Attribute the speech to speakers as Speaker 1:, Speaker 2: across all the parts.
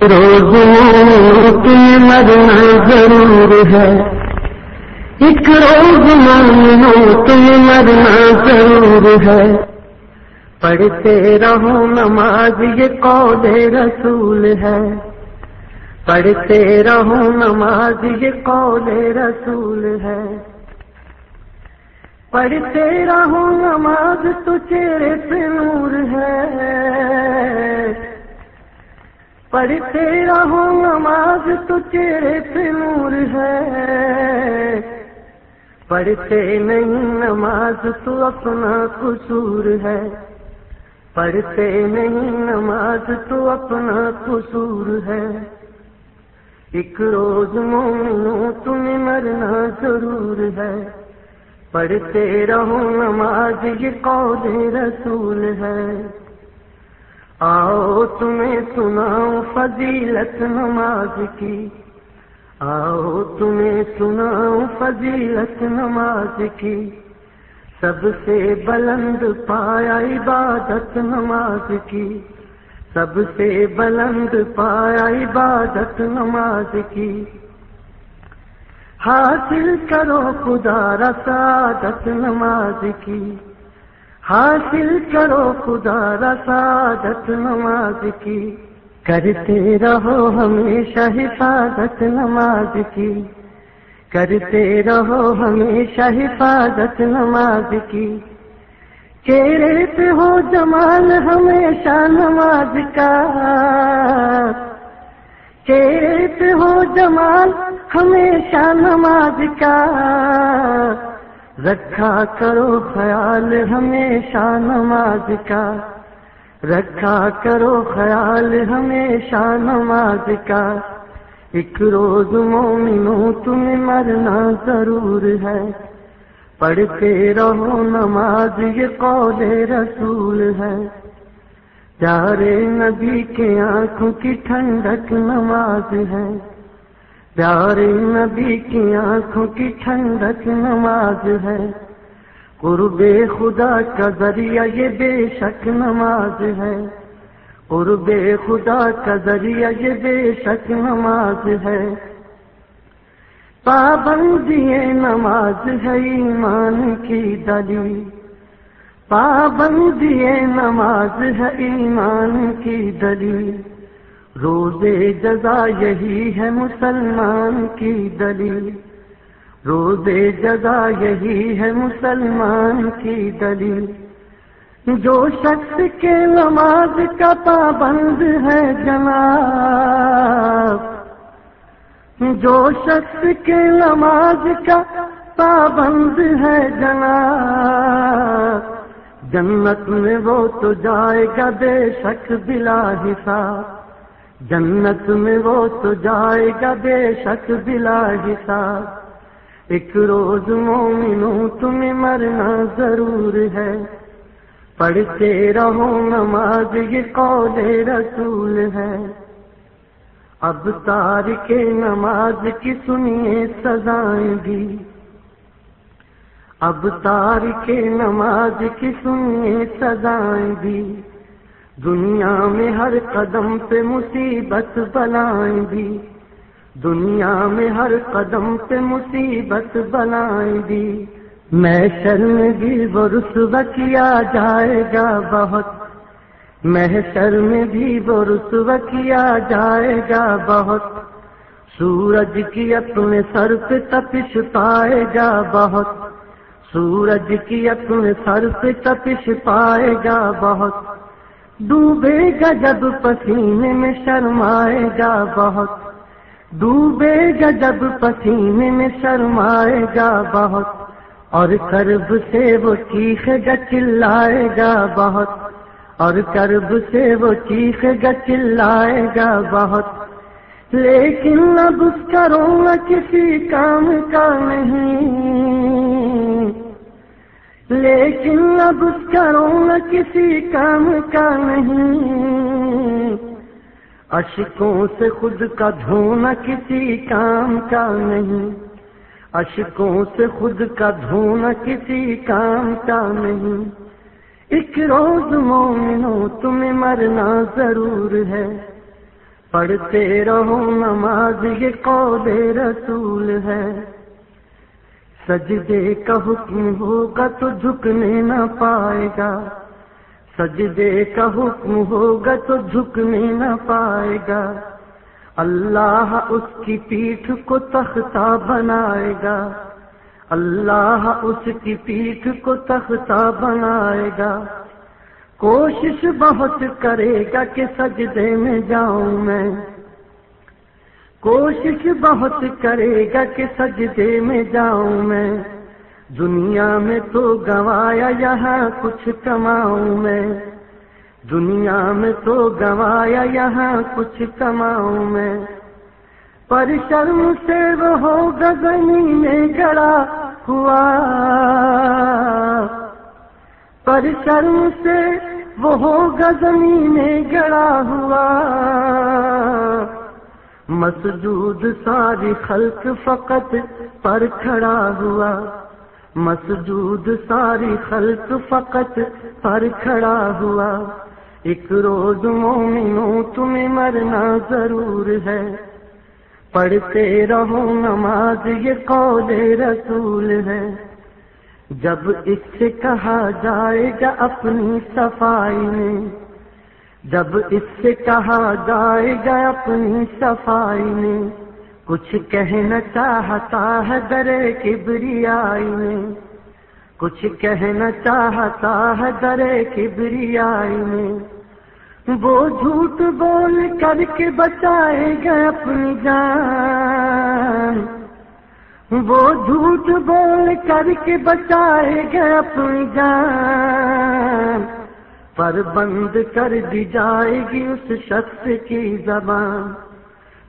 Speaker 1: روز تمہیں مرنا ضرور ہے، ایک روز مانو تمہیں مرنا ضرور ہے۔ پڑھتے رہو نماز یہ قول رسول ہے، پڑھتے رہو نماز یہ قول رسول ہے۔ پڑھتے رہو نماز تو چہرے پہ نور ہے، پڑھتے رہو نماز تو چہرے پہ نور ہے۔ پڑھتے نہیں نماز تو اپنا قصور ہے، پڑھتے نہیں نماز تو اپنا قصور ہے۔ ایک روز مومنوں تمہیں مرنا ضرور ہے، پڑھتے رہو نماز یہ قول رسول ہے۔ آؤ تمہیں سناؤں فضیلت نماز کی، آؤ تمہیں سناؤں فضیلت نماز کی۔ سب سے بلند پایا عبادت نماز کی، سب سے بلند پایا عبادت نماز کی۔ حاصل کرو خدا را سعادت نماز کی، حاصل کرو خدا را سعادت نماز کی۔ کرتے رہو ہمیشہ حفاظت نماز کی، کرتے رہو ہمیشہ حفاظت نماز کی۔ چہرے پہ ہو جمال ہمیشہ نماز کا، چہرے پہ ہو جمال ہمیشہ نماز کا۔ رکھا کرو خیال ہمیشہ نماز کا، رکھا کرو خیال ہمیشہ نماز کا۔ ایک روز مومنوں تمہیں مرنا ضرور ہے، پڑھتے رہو نماز یہ قول رسول ہے۔ پیارے نبی کے آنکھوں کی ٹھنڈک نماز ہے، پیارے نبی کی آنکھوں کی ٹھنڈک نماز ہے۔ قرب خدا کا ذریعہ یہ بے شک نماز ہے، قرب خدا کا ذریعہ یہ بے شک نماز ہے۔ پابندی نماز ہے ایمان کی دلیل، پابندی نماز ہے ایمان کی دلیل۔ روزے جزا یہی ہے مسلمان کی دلیل، روزے جزا یہی ہے مسلمان کی دلیل۔ جو شخص کے نماز کا پابند ہے جناب، جو شخص کے نماز کا پابند ہے جناب، جنت میں وہ تو جائے گا بے شک بلا حساب، جنت میں وہ تو جائے گا بے شک بلا حساب۔ ایک روز مومنوں تمہیں مرنا ضرور ہے، پڑھتے رہو نماز یہ قول رسول ہے۔ اب تارک نماز کی سنیے سزائیں بھی، اب تارک نماز کی سنیے سزائیں بھی۔ دنیا میں ہر قدم پہ مصیبت بلائیں بھی، دنیا میں ہر قدم پہ مصیبت بلائیں بھی۔ محشر میں بھی وہ رسوا کیا جائے گا بہت، محشر میں بھی وہ رسوا کیا جائے گا بہت۔ سورج کی اپنے سر پہ تپش پائے گا بہت، سورج کی اپنے سر پہ تپش پائے گا بہت۔ ڈوبے گا جب پسینے میں شرمائے گا بہت، ڈوبے گا جب پسینے میں شرمائے گا بہت۔ اور کرب سے وہ چیخے گا چلائے گا بہت، اور کرب سے وہ چیخے گا چلائے گا بہت۔ لیکن اب اس کا رونا کسی کام کا نہیں، لیکن اب اس کا رونا کسی کام کا نہیں۔ اشکوں سے خود کا دھونا کسی کام کا نہیں، اشکوں سے خود کا دھونا کسی کام کا نہیں۔ ایک روز مومنوں تمہیں مرنا ضرور ہے، پڑھتے رہو نماز یہ قول رسول ہے، سجدے کا حکم ہوگا تو جھکنے نہ پائے گا، سجدے کا حکم ہوگا تو جھکنے نہ پائے گا، اللہ اس کی پیٹھ کو تختہ بنائے گا، اللہ اس کی پیٹھ کو تختہ بنائے گا، کوشش بہت کرے گا کہ سجدے میں جاؤں میں، کوشش بہت کرے گا کہ سجدے میں جاؤں میں، دنیا میں تو گوایا یہاں کچھ کماؤں میں، دنیا میں تو گوایا یہاں کچھ کماؤں میں، پر شرم سے وہ ہوگا زمین میں گڑا ہوا، پر شرم سے وہ ہوگا زمین میں گڑا ہوا، مسجود ساری خلق فقط پر کھڑا ہوا، مسجود ساری خلق فقط پر کھڑا ہوا، ایک روز مومنوں تمہیں مرنا ضرور ہے، پڑھتے رہو نماز یہ قول رسول ہے، جب اس سے کہا جائے گا اپنی صفائی میں، جب اس سے کہا جائے گا اپنی صفائی میں، کچھ کہنا چاہتا ہے درے کبریائی میں، کچھ کہنا چاہتا ہے درے کبریائی میں، وہ جھوٹ بول کر کے بچائے گا اپنی جان، وہ جھوٹ بول کر کے بچائے گا اپنی جان، پر بند کر دی جائے گی اس شخص کی زبان،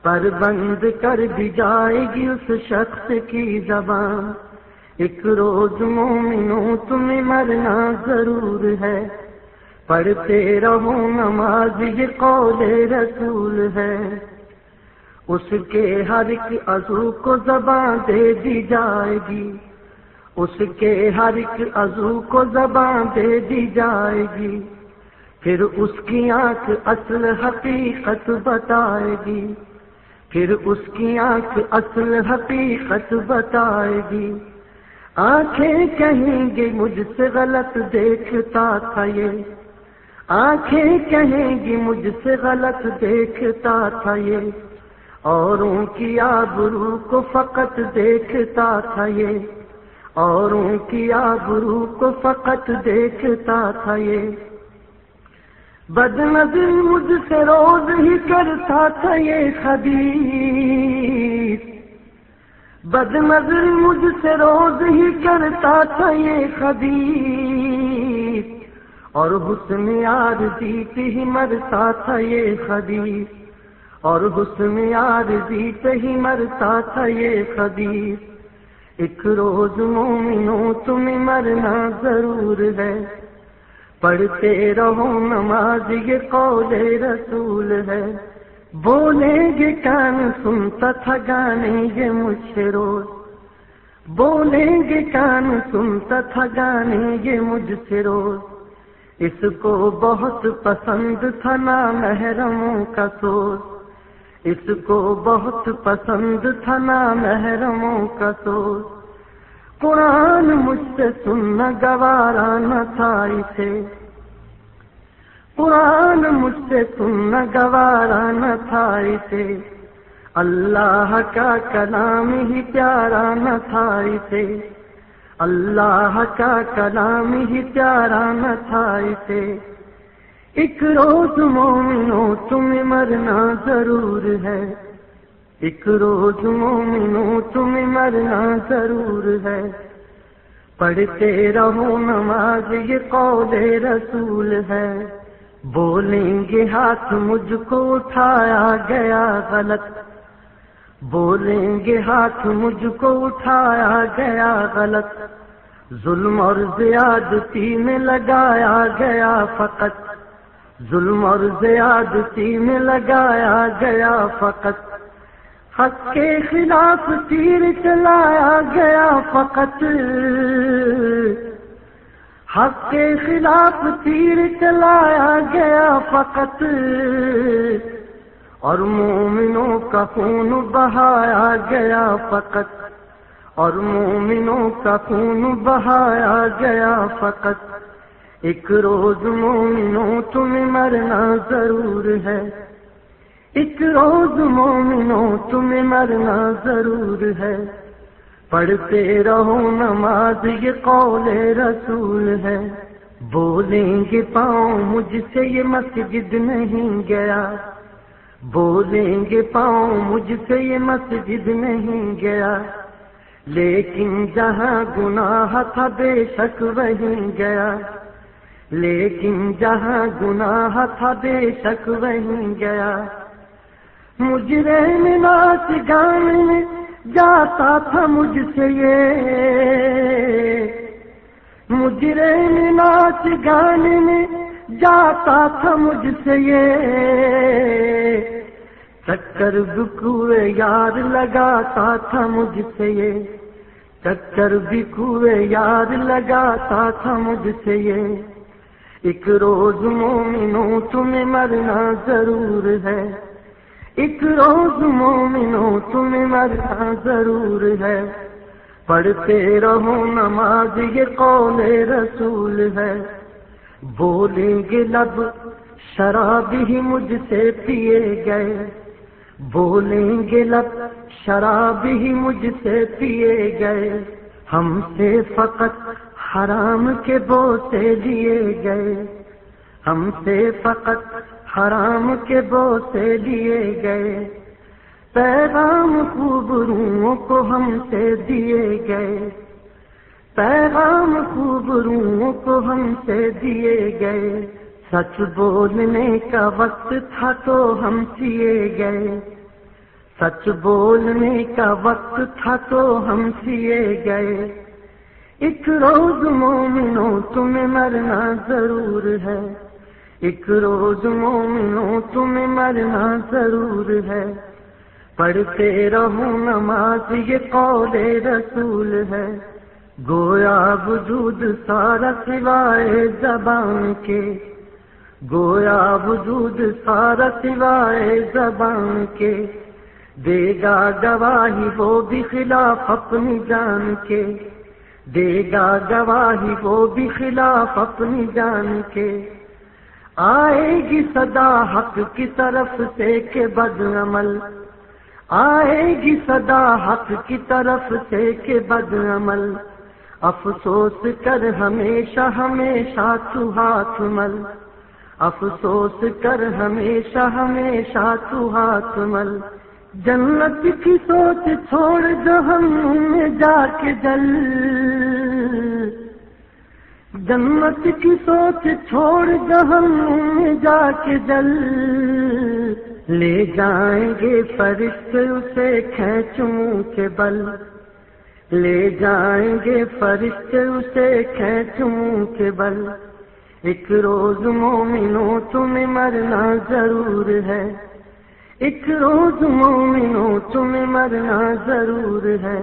Speaker 1: پر بند کر دی جائے گی اس شخص کی زبان، ایک روز مومنوں تمہیں مرنا ضرور ہے، پڑھتے رہو نماز یہ قول رسول ہے، اس کے ہر ایک عضو کو زبان دے دی جائے گی، اس کے ہر ایک عضو کو زبان دے دی جائے گی، پھر اس کی آنکھ اصل حقیقت بتائے گی، پھر اس کی آنکھ اصل حقیقت بتائے گی، آنکھیں کہیں گی مجھ سے غلط دیکھتا تھا یہ، آنکھیں کہیں گی مجھ سے غلط دیکھتا تھا یہ، اوروں کی آبرو کو فقط دیکھتا تھا یہ، اوروں کی آبرو کو فقط دیکھتا تھا یہ، بد نظر مجھ سے روز ہی کرتا تھا یہ خبیث، بد نظر مجھ سے روز ہی کرتا تھا یہ خبیث، اور حسن عارضی پہ ہی مرتا تھا یہ خبیث، اور حسن عارضی پہ ہی مرتا تھا یہ خبیث، ایک روز مومنوں تمہیں مرنا ضرور ہے، پڑھتے رہو نماز یہ قول رسول ہے، بولیں گے کان سنتا تھا گانے یہ مجھ سے روز، بولیں گے کان سنتا تھا گانے یہ مجھ سے روز، اس کو بہت پسند تھا نامحرموں کا سوز، اس کو بہت پسند تھا نامحرموں کا سوز، قرآن مجھ سے سننا گوارا نہ تھا اسے، قرآن مجھ سے سننا گوارا نہ تھا اسے، اللہ کا کلام ہی پیارا نہ تھا اسے، اللہ کا کلام ہی پیارا نہ تھا اسے، ایک روز مومنوں تمہیں مرنا ضرور ہے، ایک روز مومنوں تمہیں مرنا ضرور ہے، پڑھتے رہو نماز یہ قول رسول ہے، بولیں گے ہاتھ مجھ کو اٹھایا گیا غلط، بولیں گے ہاتھ مجھ کو اٹھایا گیا غلط، ظلم اور زیادتی میں لگایا گیا فقط، ظلم اور زیادتی میں لگایا گیا فقط، حق کے خلاف تیر چلایا گیا فقط، حق کے خلاف تیر چلایا گیا فقط، اور مومنوں کا خون بہایا گیا فقط، اور مومنوں کا خون بہایا گیا فقط۔ ایک روز مومنوں تمہیں مرنا ضرور ہے، ایک روز مومنوں تمہیں مرنا ضرور ہے۔ پڑھتے رہو نماز یہ قول رسول ہے، بولیں گے پاؤں مجھ سے یہ مسجد نہیں گیا، بولیں گے پاؤں مجھ سے یہ مسجد نہیں گیا، لیکن جہاں گناہ تھا بے شک وہیں گیا، لیکن جہاں گناہ تھا بے شک وہیں گیا۔ مجرم ناچ گانے میں جاتا تھا مجھ سے یہ، مجرم ناچ گانے میں جاتا تھا مجھ سے یہ، چکر بکوے یار لگاتا تھا مجھ سے یہ، چکر بکوے یار لگاتا تھا مجھ سے یہ۔ ایک روز مومنوں تمہیں مرنا ضرور ہے، ایک روز مومنوں تمہیں مرنا ضرور ہے۔ پڑھتے رہو نماز یہ قول رسول ہے، بولیں گے لب شراب ہی مجھ سے پیے گئے، بولیں گے لب شراب ہی مجھ سے پیے گئے، ہم سے فقط حرام کے بوسے لیے گئے، ہم سے فقط حرام کے بوسے لیے گئے، پیغام خوب روحوں کو ہم سے دیے گئے، پیغام خوب روحوں کو ہم سے دیے گئے، سچ بولنے کا وقت تھا تو ہم سیے گئے، سچ بولنے کا وقت تھا تو ہم سیے گئے۔ ایک روز مومنوں تمہیں مرنا ضرور ہے، ایک روز مومنوں تمہیں مرنا ضرور ہے۔ پڑھتے رہو نماز یہ قول رسول ہے، گویا وجود سارا سوائے زبان کے، گویا وجود سارا سوائے زبان کے، دے گا گواہی وہ بھی خلاف اپنی جان کے، دے گا گواہی وہ بھی خلاف اپنی جان کے۔ آئے گی صدا حق کی طرف سے کہ بدعمل، آئے گی صدا حق کی طرف سے کہ بدعمل، افسوس کر ہمیشہ ہمیشہ تو ہاتھ مل، افسوس کر ہمیشہ ہمیشہ تو ہاتھ مل۔ جنت کی سوچ چھوڑ جہنم میں جا کے جل، جنت کی سوچ چھوڑ جہنم میں جا کے جل، لے جائیں گے فرشتے اسے کھینچ منہ کے بل، لے جائیں گے فرشتے اسے کھینچ منہ کے بل۔ ایک روز مومنوں تمہیں مرنا ضرور ہے، ایک روز مومنوں تمہیں مرنا ضرور ہے۔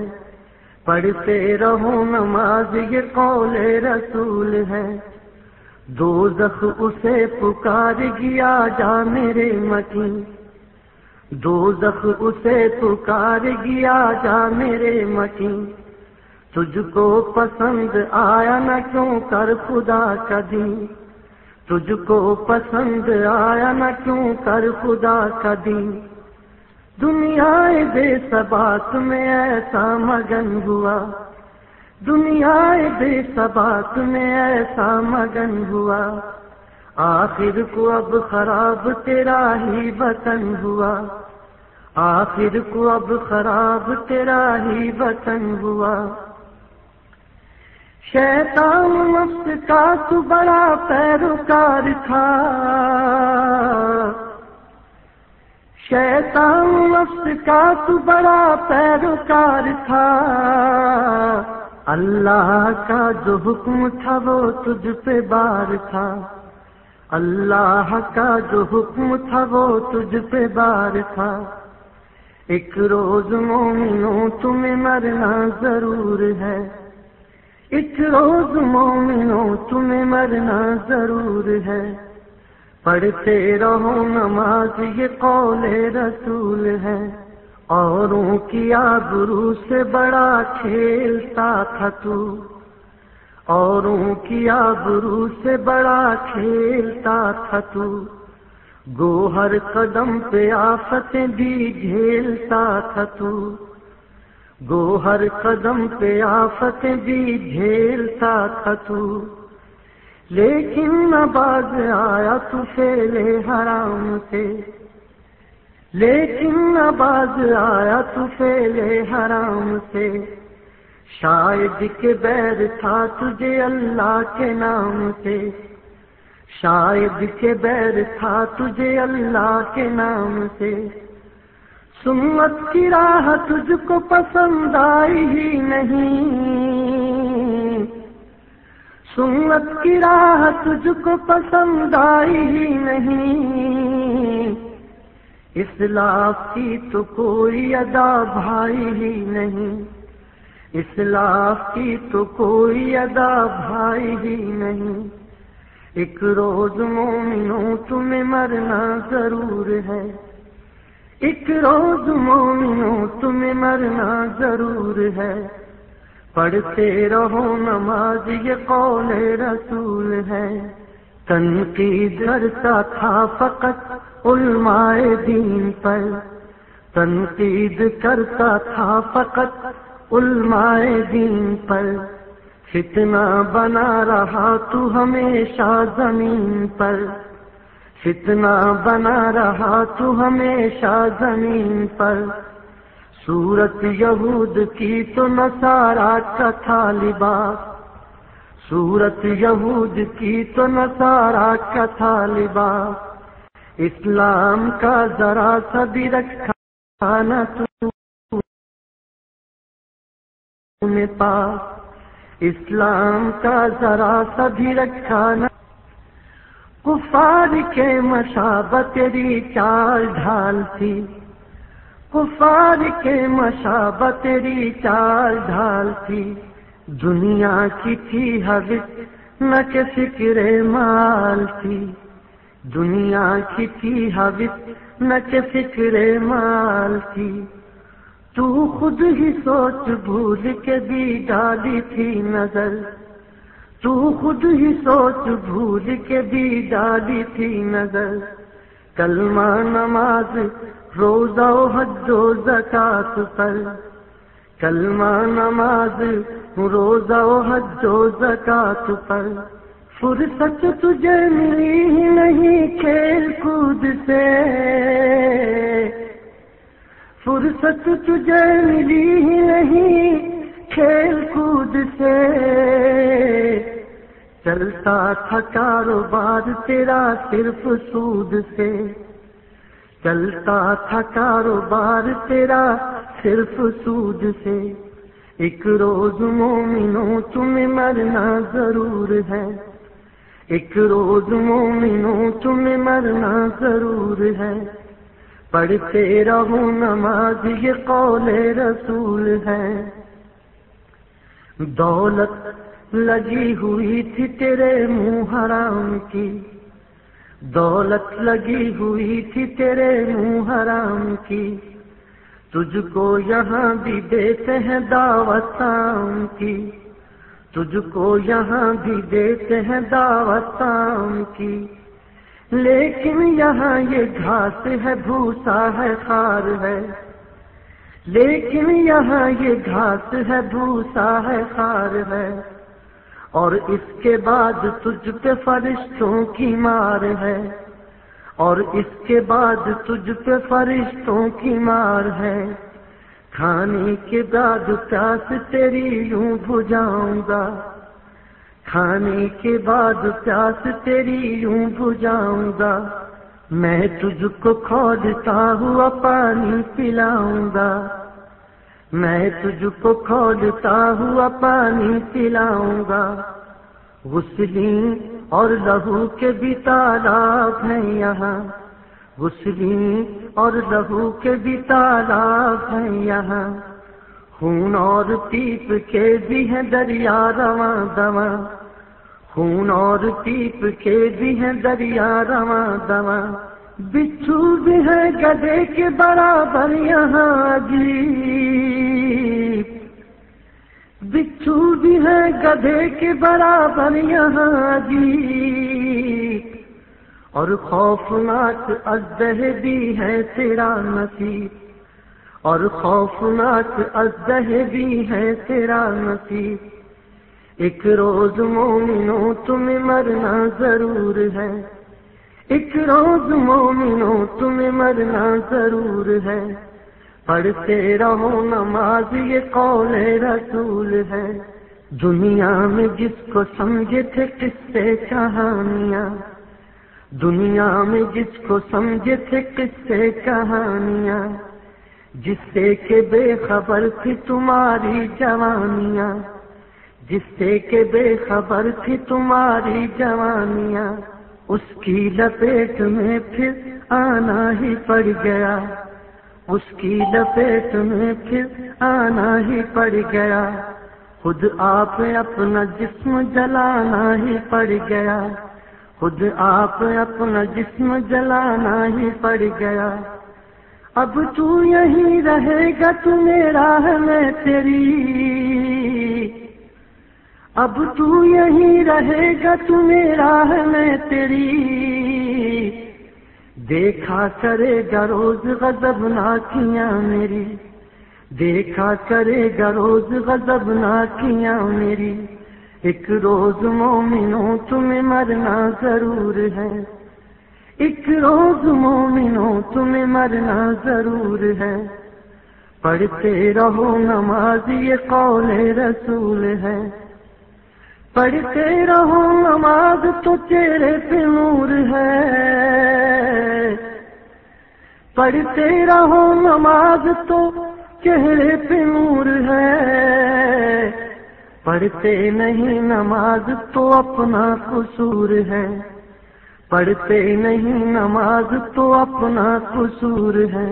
Speaker 1: پڑھتے رہو نماز یہ قول رسول ہے، دوزخ اسے پکار گیا جا میرے مکین، دوزخ اسے پکار گیا جا میرے مکین، تجھ کو پسند آیا نہ کیوں کر خدا کا دین، تجھ کو پسند آیا نہ کیوں کر خدا کا دین۔ دنیا بے ثبات میں ایسا مگن ہوا، دنیا بے ثبات میں ایسا مگن ہوا، آخر کو اب خراب تیرا ہی وطن ہوا، آخر کو اب خراب تیرا ہی وطن ہوا۔ شیطان نفس کا تو بڑا پیروکار تھا، شیطان نفس کا تو بڑا پیروکار تھا، اللہ کا جو حکم تھا وہ تجھ پہ بار تھا، اللہ کا جو حکم تھا وہ تجھ پہ بار تھا۔ ایک روز مومنوں تمہیں مرنا ضرور ہے، ایک روز مومنوں تمہیں مرنا ضرور ہے۔ پڑھتے رہو نماز یہ قول رسول ہے، اوروں کی آبرو سے بڑا کھیلتا تھا تو، اوروں کی آبرو سے بڑا کھیلتا تھا تو، گو ہر قدم پہ آفتیں بھی جھیلتا تھا تو، گو ہر قدم پہ آفتیں بھی جھیلتا تھا تو، لیکن نہ باز آیا تو فعل حرام سے، لیکن نہ باز آیا تو فعل حرام سے، شاید کہ بیر تھا تجھے اللہ کے نام سے، شاید کہ بیر تھا تجھے اللہ کے نام سے، سنت کی راہ تجھ کو پسند آئی ہی نہیں، سنت کی راہ تجھ کو پسند آئی ہی نہیں، اسلاف کی تو کوئی ادا بھائی ہی نہیں، اسلاف کی تو کوئی ادا بھائی ہی نہیں، ایک روز مومنوں تمہیں مرنا ضرور ہے، ایک روز مومنوں تمہیں مرنا ضرور ہے، پڑھتے رہو نماز یہ قول رسول ہے، تنقید کرتا تھا فقط علماء دین پر، تنقید کرتا تھا فقط علماء دین پر، فتنہ بنا رہا تو ہمیشہ زمین پر، فتنہ بنا رہا تو ہمیشہ زمین پر، صورت یہود کی تو نصارا کا تھا لباس، صورت یہود کی تو نصارا کا تھا لباس، اسلام کا ذرا سا بھی رکھا نہ تو نے پاس، اسلام کا ذرا سا بھی رکھا نہ، کفار کے مشابہ تیری چال ڈھال تھی، کفار کے مشابہ تیری چال ڈھال تھی، دنیا کی تھی حوث نہ کہ فکر مال تھی، دنیا کی تھی حوث نہ کہ فکر مال تھی، تو خود ہی سوچ بھول کے بھی ڈالی تھی نظر، تو خود ہی سوچ بھول کے بھی ڈالی تھی نظر، کلمہ نماز روزہ و حج و زکات پر، کلمہ نماز روزہ و حج و زکات پر، فرصت تجھے ملی ہی نہیں کھیل کود سے، فرصت تجھے ملی ہی نہیں کھیل کود سے، چلتا تھا کاروبار تیرا صرف سود سے، چلتا تھا کاروبار تیرا صرف سود سے، ایک روز مومنوں تمہیں مرنا ضرور ہے، ایک روز مومنوں تمہیں مرنا ضرور ہے، پڑھتے رہو نماز یہ قول رسول ہے، دولت لگی ہوئی تھی تیرے منہ حرام کی، دولت لگی ہوئی تھی تیرے منہ حرام کی، تجھ کو یہاں بھی دیتے ہیں دعوت شام کی، تجھ کو یہاں بھی دیتے ہیں دعوت شام کی، لیکن یہاں یہ گھاس ہے بھوسا ہے خار ہے، لیکن یہاں یہ گھاس ہے بھوسا ہے خار ہے، اور اس کے بعد تجھ پہ فرشتوں کی مار ہے، اور اس کے بعد تجھ پہ فرشتوں کی مار ہے، کھانے کے بعد پیاس تیری یوں بجھاؤں گا، کھانے کے بعد پیاس تیری یوں بجھاؤں گا، میں تجھ کو کھولتا ہوا پانی پلاؤں گا، میں تجھ کو کھولتا ہوا پانی پلاؤں گا، غسلیں اور لہو کے بھی تالاب ہیں یہاں، غسلیں اور لہو کے بھی تالاب ہیں یہاں، خون اور پیپ کے بھی ہیں دریا رواں دواں، خون اور پیپ کے بھی ہیں دریا رواں دواں، بچھو بھی ہے گدھے کے برابر یہاں عجیب، بچھو بھی ہے گدھے کے برابر یہاں عجیب، اور خوفناک اژدہے بھی ہے تیرا نصیب، اور خوفناک اژدہے بھی ہے تیرا نصیب۔ ایک روز مومنوں تمہیں مرنا ضرور ہے، ایک روز مومنوں تمہیں مرنا ضرور ہے، پڑھتے رہو نماز یہ قول رسول ہے۔ دنیا میں جس کو سمجھے تھے قصے کہانیاں، دنیا میں جس کو سمجھے تھے قصے کہانیاں، جس سے کہ بے خبر تھی تمہاری جوانیاں، جس سے کہ بے خبر تھی تمہاری جوانیاں، اس کی لپیٹ میں پھر آنا ہی پڑ گیا، اس کی لپیٹ میں پھر آنا ہی پڑ گیا، خود آپ اپنا جسم جلانا ہی پڑ گیا، خود آپ اپنا جسم جلانا ہی پڑ گیا۔ اب تو یہیں رہے گا تو میرا ہے میں تیری، اب تو یہیں رہے گا تو میرا ہے میں تیری، دیکھا کرے گا روز غضبناکیاں میری، دیکھا کرے گا روز غضبناکیاں میری۔ ایک روز مومنوں تمہیں مرنا ضرور ہے، ایک روز مومنوں تمہیں مرنا ضرور ہے، پڑھتے رہو نماز یہ قول رسول ہے، پڑھتے رہو نماز تو چہرے پہ نور ہے، پڑھتے رہو نماز تو چہرے پہ نور ہے، پڑھتے نہیں نماز تو اپنا قصور ہے، پڑھتے نہیں نماز تو اپنا قصور ہے،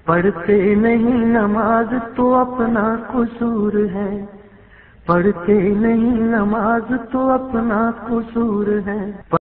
Speaker 1: پڑھتے نہیں نماز تو اپنا قصور ہے، پڑھتے نہیں نماز تو اپنا قصور ہے۔